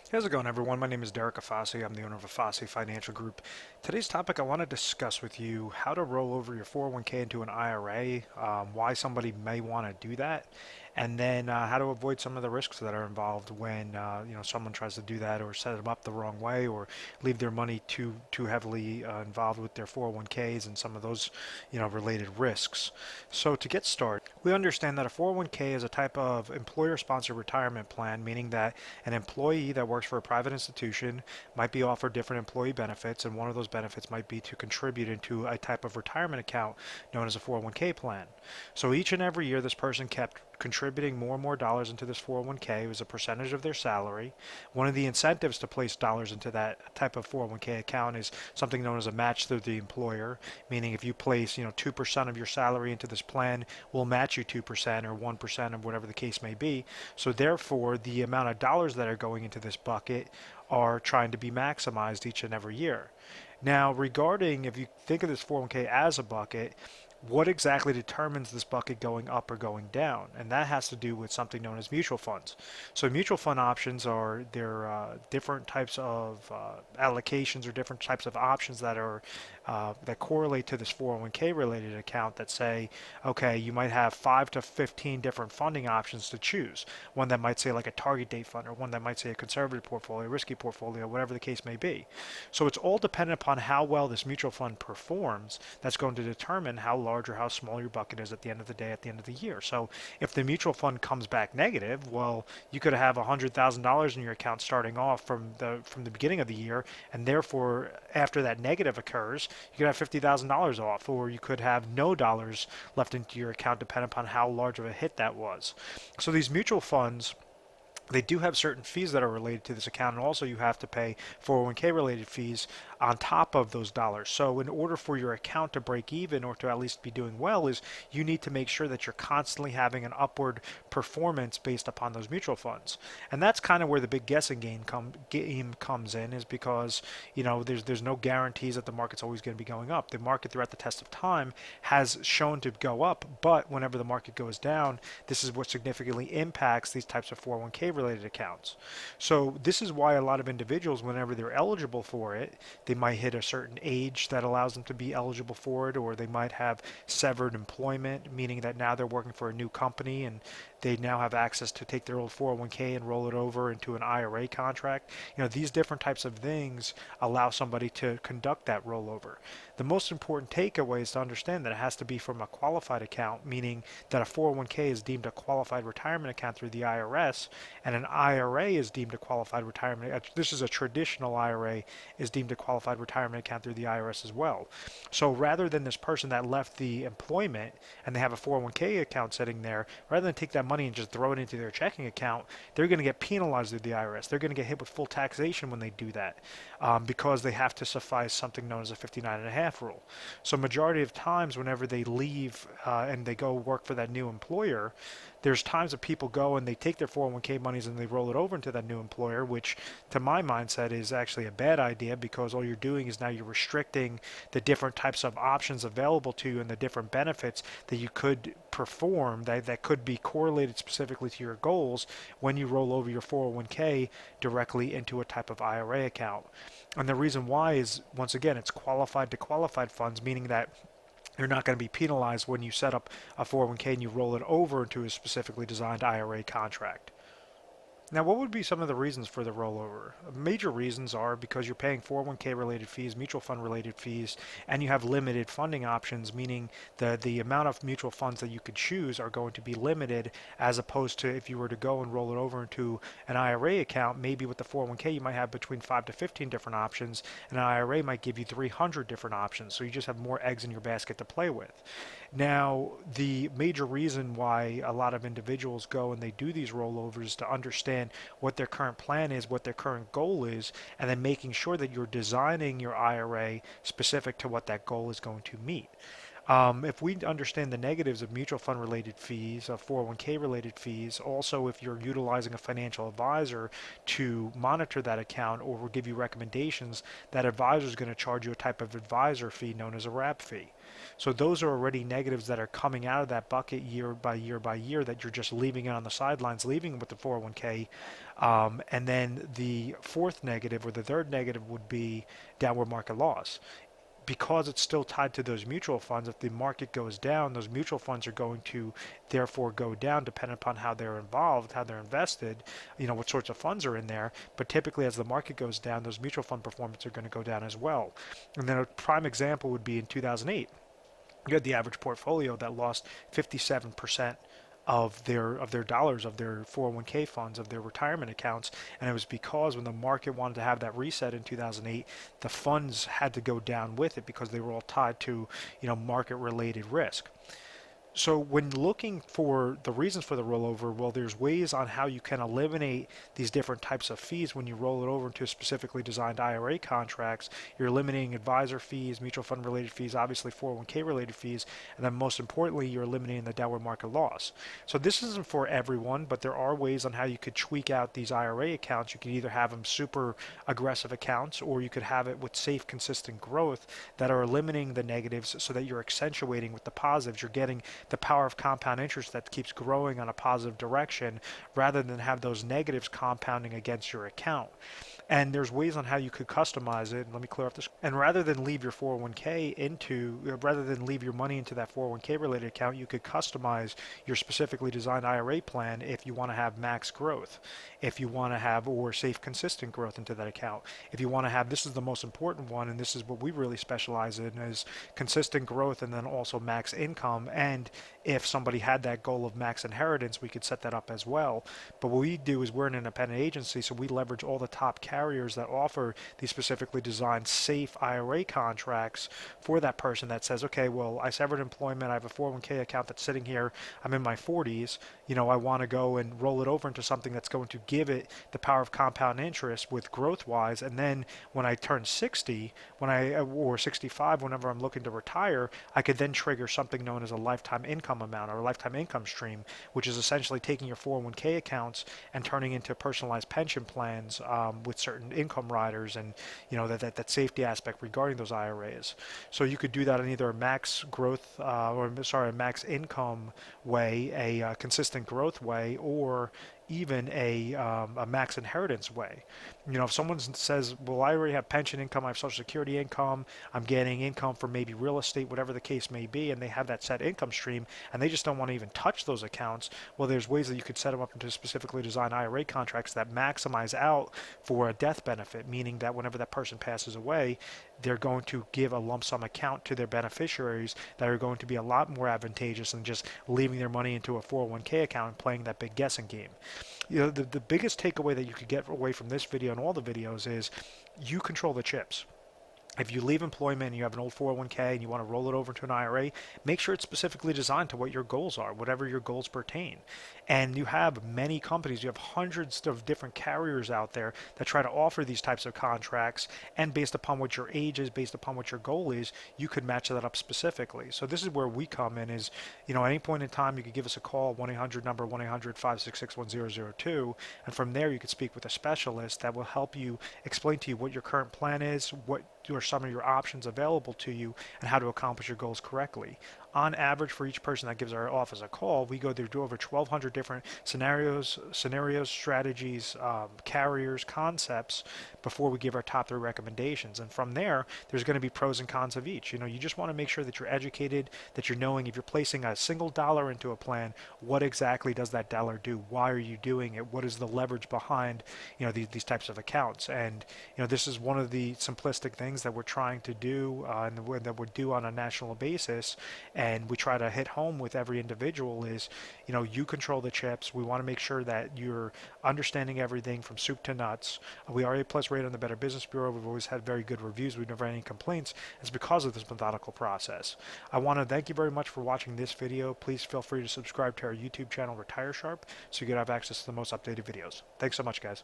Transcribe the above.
How's it going, everyone? My name is Derek Afasi. I'm the owner of Afasi Financial Group. Today's topic, I want to discuss with you how to roll over your 401k into an IRA, why somebody may want to do that, and then how to avoid some of the risks that are involved when someone tries to do that or set them up the wrong way or leave their money too heavily involved with their 401ks and some of those related risks. So to get started, we understand that a 401k is a type of employer-sponsored retirement plan, meaning that an employee that works for a private institution might be offered different employee benefits, and one of those benefits might be to contribute into a type of retirement account known as a 401k plan. So each and every year, this person kept contributing more and more dollars into this 401k. It was a percentage of their salary. One of the incentives to place dollars into that type of 401k account is something known as a match through the employer, meaning if you place 2% of your salary into this plan, we'll match you 2% or 1% of whatever the case may be. So therefore, the amount of dollars that are going into this bucket are trying to be maximized each and every year. Now, regarding if you think of this 401k as a bucket, what exactly determines this bucket going up or going down? And that has to do with something known as mutual funds. So mutual fund options are different types of allocations or different types of options that correlate to this 401k related account that say, okay, you might have 5 to 15 different funding options to choose. One that might say like a target date fund, or one that might say a conservative portfolio, risky portfolio, whatever the case may be. So it's all dependent upon how well this mutual fund performs that's going to determine how large or how small your bucket is at the end of the day, at the end of the year. So if the mutual fund comes back negative, well, you could have $100,000 in your account starting off from the beginning of the year, and therefore after that negative occurs, you could have $50,000 off, or you could have no dollars left into your account depending upon how large of a hit that was. So these mutual funds, they do have certain fees that are related to this account, and also you have to pay 401k related fees on top of those dollars. So in order for your account to break even or to at least be doing well, is you need to make sure that you're constantly having an upward performance based upon those mutual funds. And that's kind of where the big guessing game comes in, is because there's no guarantees that the market's always going to be going up. The market throughout the test of time has shown to go up, but whenever the market goes down, this is what significantly impacts these types of 401k related accounts. So this is why a lot of individuals, whenever they're eligible for it, they might hit a certain age that allows them to be eligible for it, or they might have severed employment, meaning that now they're working for a new company and they now have access to take their old 401k and roll it over into an IRA contract. These different types of things allow somebody to conduct that rollover. The most important takeaway is to understand that it has to be from a qualified account, meaning that a 401k is deemed a qualified retirement account through the IRS, and an IRA is deemed a qualified retirement. This is a traditional IRA, is deemed a qualified retirement account through the IRS as well. So rather than this person that left the employment and they have a 401k account sitting there, rather than take that money and just throw it into their checking account, they're going to get penalized through the IRS. They're going to get hit with full taxation when they do that, because they have to suffice something known as a 59.5 rule. So majority of times whenever they leave and they go work for that new employer, there's times that people go and they take their 401k monies and they roll it over into that new employer, which to my mindset is actually a bad idea, because all you're doing is now you're restricting the different types of options available to you and the different benefits that you could perform that could be correlated specifically to your goals when you roll over your 401k directly into a type of IRA account. And the reason why is, once again, it's qualified to qualified funds, meaning that you're not going to be penalized when you set up a 401k and you roll it over into a specifically designed IRA contract. Now, what would be some of the reasons for the rollover? Major reasons are because you're paying 401k related fees, mutual fund related fees, and you have limited funding options, meaning the amount of mutual funds that you could choose are going to be limited, as opposed to if you were to go and roll it over into an IRA account. Maybe with the 401k you might have between 5 to 15 different options, and an IRA might give you 300 different options, so you just have more eggs in your basket to play with. Now, the major reason why a lot of individuals go and they do these rollovers is to understand what their current plan is, what their current goal is, and then making sure that you're designing your IRA specific to what that goal is going to meet. If we understand the negatives of mutual fund related fees, of 401k related fees, also if you're utilizing a financial advisor to monitor that account or will give you recommendations, that advisor is going to charge you a type of advisor fee known as a wrap fee. So those are already negatives that are coming out of that bucket year by year by year that you're just leaving it on the sidelines, leaving with the 401k. And then the fourth negative or the third negative would be downward market loss. Because it's still tied to those mutual funds, if the market goes down, those mutual funds are going to therefore go down depending upon how they're involved, how they're invested, what sorts of funds are in there. But typically as the market goes down, those mutual fund performance are going to go down as well. And then a prime example would be in 2008. You had the average portfolio that lost 57% of their dollars, of their 401k funds, of their retirement accounts, and it was because when the market wanted to have that reset in 2008, the funds had to go down with it because they were all tied to market related risk. So when looking for the reasons for the rollover, well, there's ways on how you can eliminate these different types of fees when you roll it over into specifically designed IRA contracts. You're eliminating advisor fees, mutual fund related fees, obviously 401k related fees, and then most importantly, you're eliminating the downward market loss. So this isn't for everyone, but there are ways on how you could tweak out these IRA accounts. You could either have them super aggressive accounts, or you could have it with safe, consistent growth that are eliminating the negatives so that you're accentuating with the positives. You're getting the power of compound interest that keeps growing on a positive direction rather than have those negatives compounding against your account. And there's ways on how you could customize it. Let me clear up this. And rather than leave your 401k rather than leave your money into that 401k related account, you could customize your specifically designed IRA plan if you want to have max growth, if you want to have, or safe, consistent growth into that account. If you want to have, this is the most important one, and this is what we really specialize in, is consistent growth and then also max income. And if somebody had that goal of max inheritance, we could set that up as well. But what we do is we're an independent agency, so we leverage all the top carriers that offer these specifically designed safe IRA contracts for that person that says, okay, well, I severed employment, I have a 401k account that's sitting here, I'm in my 40s, I want to go and roll it over into something that's going to give it the power of compound interest with growth-wise, and then when I turn 60, or 65, whenever I'm looking to retire, I could then trigger something known as a lifetime income amount or a lifetime income stream, which is essentially taking your 401k accounts and turning into personalized pension plans with certain income riders and that safety aspect regarding those IRAs. So you could do that in either a max growth a max income way, a consistent growth way, or even a max inheritance way. If someone says, well, I already have pension income, I have Social Security income, I'm getting income from maybe real estate, whatever the case may be, and they have that set income stream, and they just don't want to even touch those accounts, well, there's ways that you could set them up into specifically designed IRA contracts that maximize out for a death benefit, meaning that whenever that person passes away, they're going to give a lump sum account to their beneficiaries that are going to be a lot more advantageous than just leaving their money into a 401k account and playing that big guessing game. The biggest takeaway that you could get away from this video and all the videos is you control the chips. If you leave employment and you have an old 401k and you want to roll it over into an IRA, make sure it's specifically designed to what your goals are, whatever your goals pertain. And you have many companies, you have hundreds of different carriers out there that try to offer these types of contracts, and based upon what your age is, based upon what your goal is, you could match that up specifically. So this is where we come in is, at any point in time, you could give us a call, 1-800 number 1-800-566-1002, and from there you could speak with a specialist that will help you explain to you what your current plan is, what are some of your options available to you, and how to accomplish your goals correctly. On average, for each person that gives our office a call, we go through over 1,200 different scenarios, strategies, carriers, concepts before we give our top 3 recommendations. And from there, there's going to be pros and cons of each. You just want to make sure that you're educated, that you're knowing if you're placing a single dollar into a plan, what exactly does that dollar do? Why are you doing it? What is the leverage behind these types of accounts? And this is one of the simplistic things that we're trying to do and that we do on a national basis, and we try to hit home with every individual is, you control the chips. We want to make sure that you're understanding everything from soup to nuts. We are A+ rated on the Better Business Bureau. We've always had very good reviews. We've never had any complaints. It's because of this methodical process. I want to thank you very much for watching this video. Please feel free to subscribe to our YouTube channel, Retire Sharp, so you can have access to the most updated videos. Thanks so much, guys.